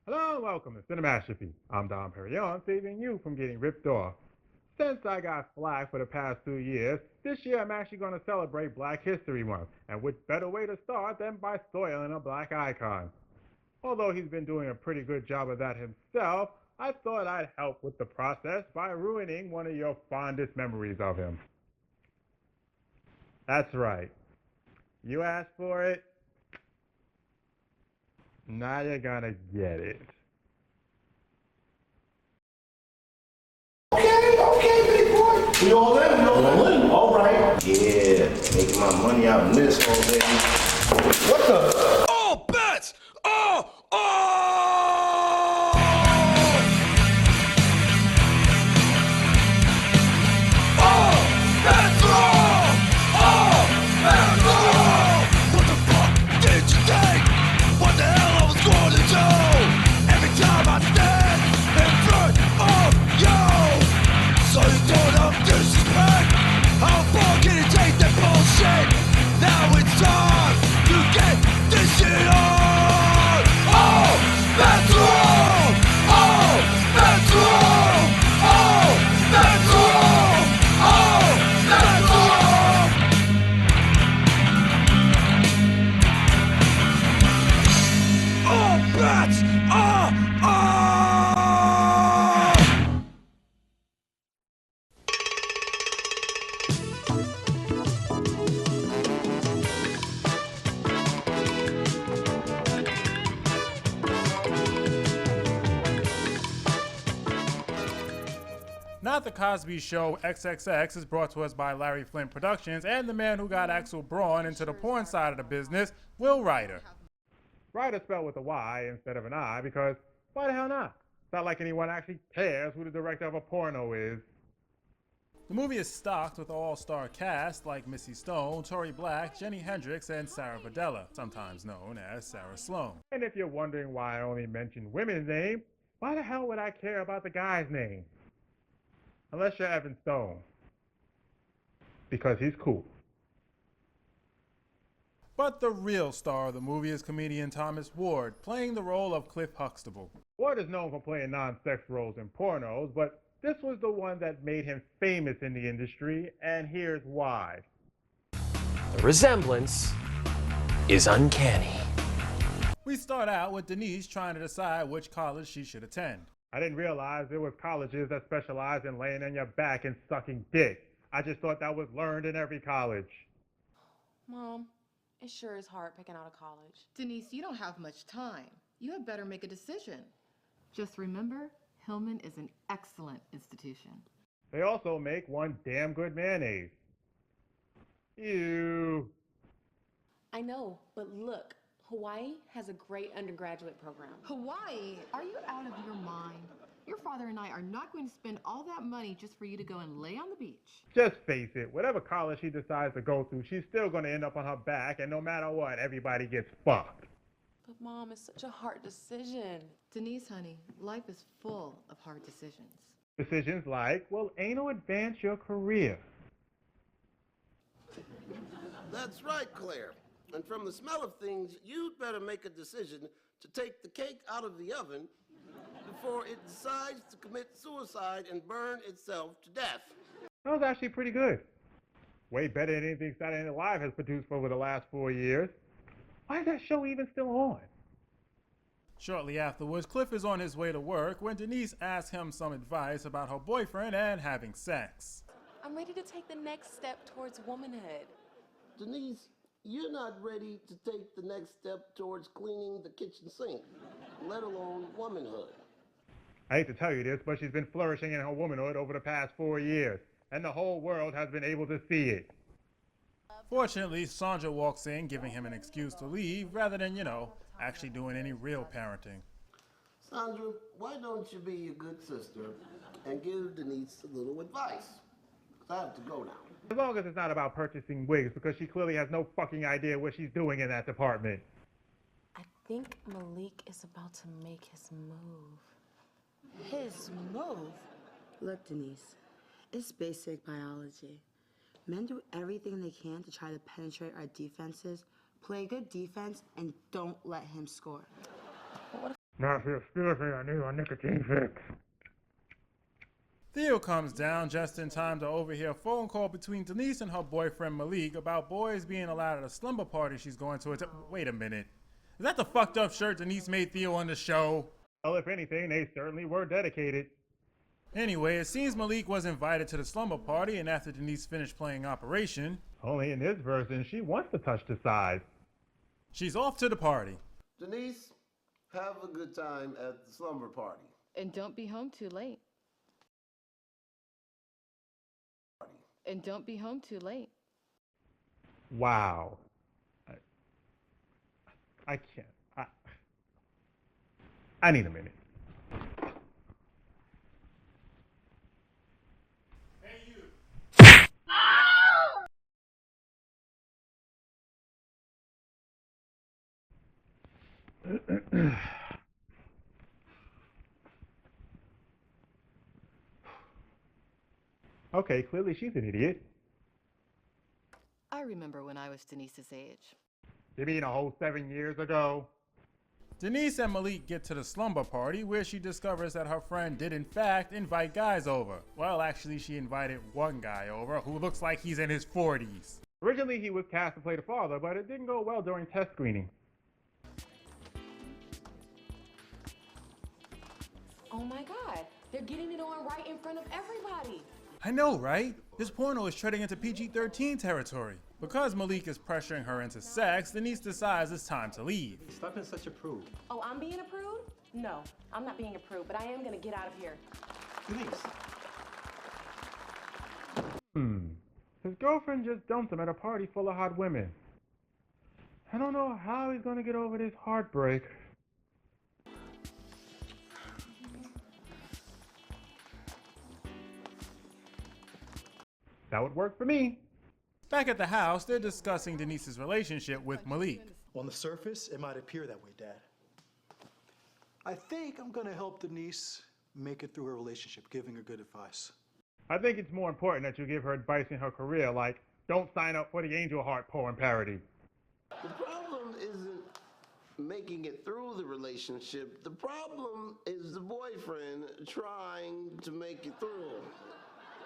Hello and welcome to Cinematography. I'm Don Perignon, saving you from getting ripped off. Since I got flack for the past 2 years, this year I'm actually going to celebrate Black History Month, and what better way to start than by soiling a black icon. Although he's been doing a pretty good job of that himself, I thought I'd help with the process by ruining one of your fondest memories of him. That's right. You asked for it, now you're gonna get it. Okay, big boy. We all in, All right. Yeah, making my money out in this hole, baby. What the? All bets are off! All bets are off! All bets are off! What the fuck did you think? What the hell I was going to do? Every time I stand in front of you, so you don't have disrespect. How far can you take that bullshit? Now it's time to get this shit on. Oh, that's wrong. Oh, that's wrong. Oh, that's wrong. Oh, that's wrong. All bets are off. Not the Cosby Show XXX is brought to us by Larry Flint Productions and the man who got Axel Braun into the porn side of the business, Will Ryder. Ryder spelled with a Y instead of an I because why the hell not? It's not like anyone actually cares who the director of a porno is. The movie is stocked with an all-star cast like Missy Stone, Tory Black, Jimi Hendrix, and Sarah Videla, sometimes known as Sarah Sloan. And if you're wondering why I only mentioned women's name, why the hell would I care about the guy's name? Unless you're Evan Stone. Because he's cool. But the real star of the movie is comedian Thomas Ward, playing the role of Cliff Huxtable. Ward is known for playing non-sex roles in pornos, but this was the one that made him famous in the industry, and here's why. The resemblance is uncanny. We start out with Denise trying to decide which college she should attend. I didn't realize there was colleges that specialize in laying on your back and sucking dick. I just thought that was learned in every college. Mom, it sure is hard picking out a college. Denise, you don't have much time. You had better make a decision. Just remember, Hillman is an excellent institution. They also make one damn good mayonnaise. Ew. I know, but look, Hawaii has a great undergraduate program. Hawaii? Are you out of your mind? Your father and I are not going to spend all that money just for you to go and lay on the beach. Just face it, whatever college she decides to go through, she's still going to end up on her back, and no matter what, everybody gets fucked. But Mom, it's such a hard decision. Denise, honey, life is full of hard decisions. Decisions like, will anal advance your career? That's right, Claire. And from the smell of things, you'd better make a decision to take the cake out of the oven before it decides to commit suicide and burn itself to death. That was actually pretty good. Way better than anything Saturday Night Live has produced over the last 4 years. Why is that show even still on? Shortly afterwards, Cliff is on his way to work when Denise asks him some advice about her boyfriend and having sex. I'm ready to take the next step towards womanhood. Denise, you're not ready to take the next step towards cleaning the kitchen sink, let alone womanhood. I hate to tell you this, but she's been flourishing in her womanhood over the past 4 years, and the whole world has been able to see it. Fortunately, Sandra walks in, giving him an excuse to leave rather than, actually doing any real parenting. Sandra, why don't you be a good sister and give Denise a little advice? 'Cause I have to go now. As long as it's not about purchasing wigs, because she clearly has no fucking idea what she's doing in that department. I think Malik is about to make his move. His move? Look, Denise, it's basic biology. Men do everything they can to try to penetrate our defenses, play good defense, and don't let him score. Now if you're excuse me, I need my nicotine fix. Theo comes down just in time to overhear a phone call between Denise and her boyfriend Malik about boys being allowed at a slumber party she's going to attend. Wait a minute. Is that the fucked up shirt Denise made Theo on the show? Well, if anything, they certainly were dedicated. Anyway, it seems Malik was invited to the slumber party, and after Denise finished playing Operation, Only in this version, she wants to touch the sides. she's off to the party. Denise, have a good time at the slumber party. And don't be home too late. And don't be home too late. Wow. I can't. I need a minute. Okay, clearly she's an idiot. I remember when I was Denise's age. You mean a whole 7 years ago? Denise and Malik get to the slumber party where she discovers that her friend did in fact invite guys over. Well, actually she invited one guy over who looks like he's in his 40s. Originally he was cast to play the father, but it didn't go well during test screening. Oh my God, they're getting it on right in front of everybody. I know, right? This porno is treading into PG-13 territory. Because Malik is pressuring her into sex, Denise decides it's time to leave. Stop being such a prude. Oh, I'm being a prude? No, I'm not being a prude, but I am gonna get out of here. Denise. His girlfriend just dumped him at a party full of hot women. I don't know how he's gonna get over this heartbreak. That would work for me. Back at the house, they're discussing Denise's relationship with Malik. On the surface, it might appear that way, Dad. I think I'm gonna help Denise make it through her relationship, giving her good advice. I think it's more important that you give her advice in her career, like, don't sign up for the Angel Heart porn parody. The problem isn't making it through the relationship. The problem is the boyfriend trying to make it through.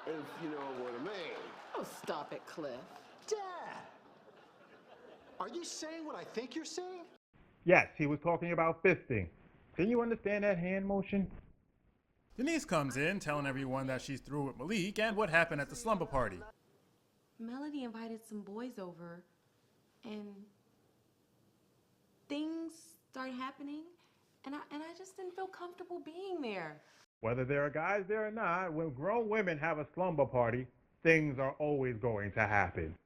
If you know what I mean. Oh, stop it, Cliff. Dad! Are you saying what I think you're saying? Yes, he was talking about fisting. Can you understand that hand motion? Denise comes in, telling everyone that she's through with Malik and what happened at the slumber party. Melody invited some boys over, and things started happening, and I just didn't feel comfortable being there. Whether there are guys there or not, when grown women have a slumber party, things are always going to happen.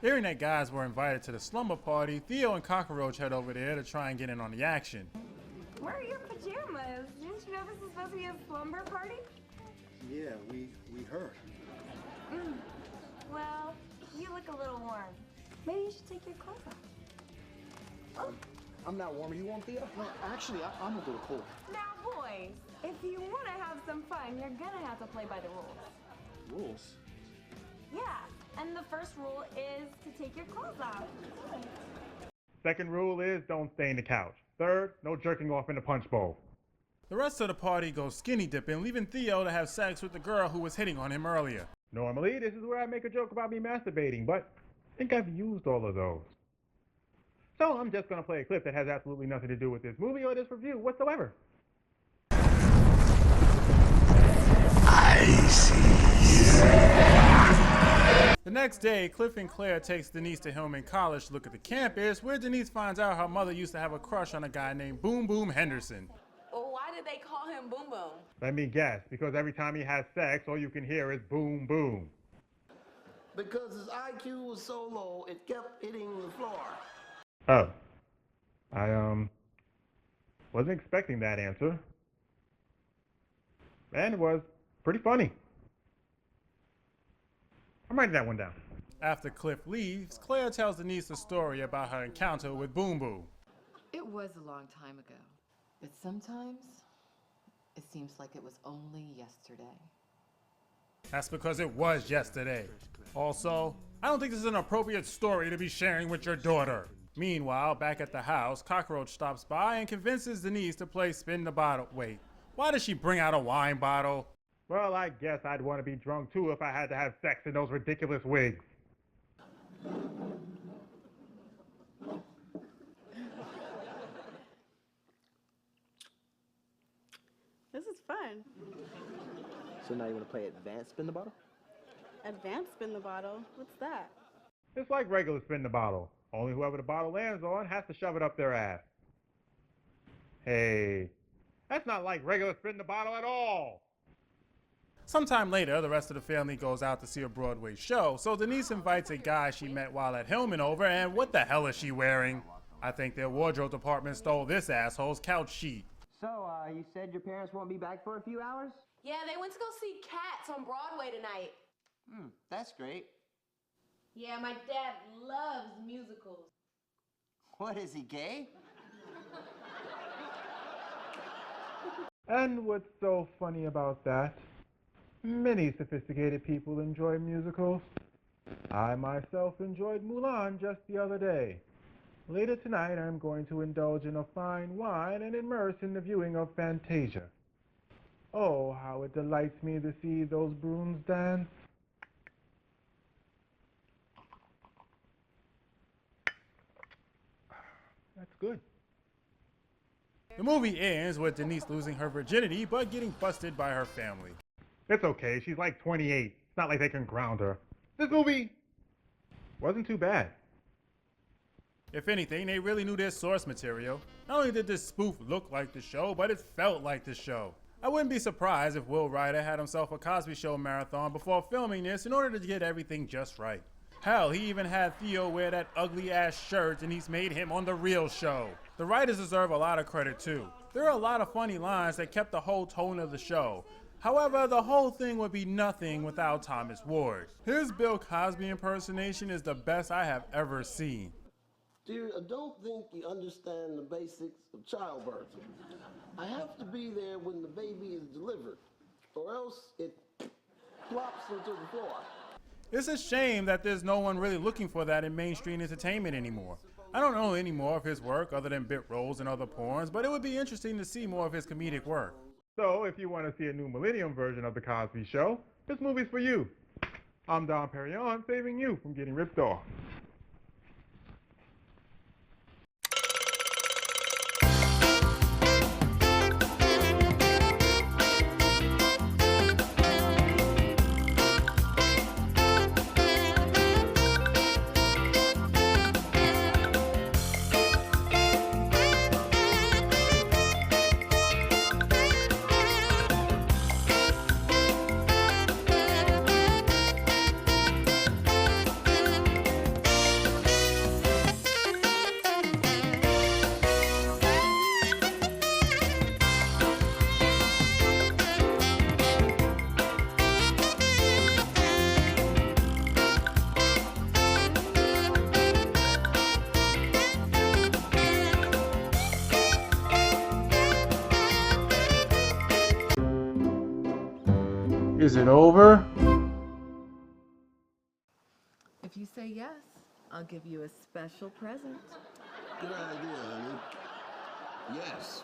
Hearing that guys were invited to the slumber party, Theo and Cockroach head over there to try and get in on the action. Where are your pajamas? Didn't you know this was supposed to be a slumber party? Yeah, we heard. Well, you look a little warm. Maybe you should take your clothes off. I'm not warm. Are you warm, Thea? No, actually, I'm a little cold. Now, boys, if you want to have some fun, you're gonna have to play by the rules. Rules? Yeah, and the first rule is to take your clothes off. Second rule is don't stain the couch. Third, no jerking off in the punch bowl. The rest of the party goes skinny dipping, leaving Theo to have sex with the girl who was hitting on him earlier. Normally, this is where I make a joke about me masturbating, but I think I've used all of those. So I'm just going to play a clip that has absolutely nothing to do with this movie or this review whatsoever. I see. The next day, Cliff and Claire takes Denise to Hillman College to look at the campus, where Denise finds out her mother used to have a crush on a guy named Boom Boom Henderson. Well, why did they call him Boom Boom? Let me guess, because every time he has sex, all you can hear is boom boom. Because his IQ was so low, it kept hitting the floor. Oh. I, wasn't expecting that answer. And it was pretty funny. I'm writing that one down. After Cliff leaves, Claire tells Denise a story about her encounter with Boom Boom. It was a long time ago, but sometimes it seems like it was only yesterday. That's because it was yesterday. Also, I don't think this is an appropriate story to be sharing with your daughter. Meanwhile, back at the house, Cockroach stops by and convinces Denise to play Spin the Bottle. Wait, why does she bring out a wine bottle? Well, I guess I'd want to be drunk too if I had to have sex in those ridiculous wigs. This is fun. So now you want to play advanced spin the bottle? Advanced spin the bottle? What's that? It's like regular spin the bottle. Only whoever the bottle lands on has to shove it up their ass. Hey, that's not like regular spin the bottle at all. Sometime later, the rest of the family goes out to see a Broadway show, so Denise invites a guy she met while at Hillman over, and what the hell is she wearing? I think their wardrobe department stole this asshole's couch sheet. So, you said your parents won't be back for a few hours? Yeah, they went to go see Cats on Broadway tonight. That's great. Yeah, my dad loves musicals. What, is he gay? And what's so funny about that? Many sophisticated people enjoy musicals. I myself enjoyed Mulan just the other day. Later tonight, I'm going to indulge in a fine wine and immerse in the viewing of Fantasia. Oh, how it delights me to see those brooms dance. That's good. The movie ends with Denise losing her virginity, but getting busted by her family. It's okay, she's like 28. It's not like they can ground her. This movie wasn't too bad. If anything, they really knew their source material. Not only did this spoof look like the show, but it felt like the show. I wouldn't be surprised if Will Ryder had himself a Cosby Show marathon before filming this in order to get everything just right. Hell, he even had Theo wear that ugly ass shirt and he's made him on The Real Show. The writers deserve a lot of credit too. There are a lot of funny lines that kept the whole tone of the show. However, the whole thing would be nothing without Thomas Ward. His Bill Cosby impersonation is the best I have ever seen. Dear, I don't think you understand the basics of childbirth. I have to be there when the baby is delivered, or else it plops into the floor. It's a shame that there's no one really looking for that in mainstream entertainment anymore. I don't know any more of his work other than bit roles and other porns, but it would be interesting to see more of his comedic work. So, if you want to see a new millennium version of The Cosby Show, this movie's for you. I'm Dom Perignon, saving you from getting ripped off. Is it over? If you say yes, I'll give you a special present. Good idea, honey. Yes.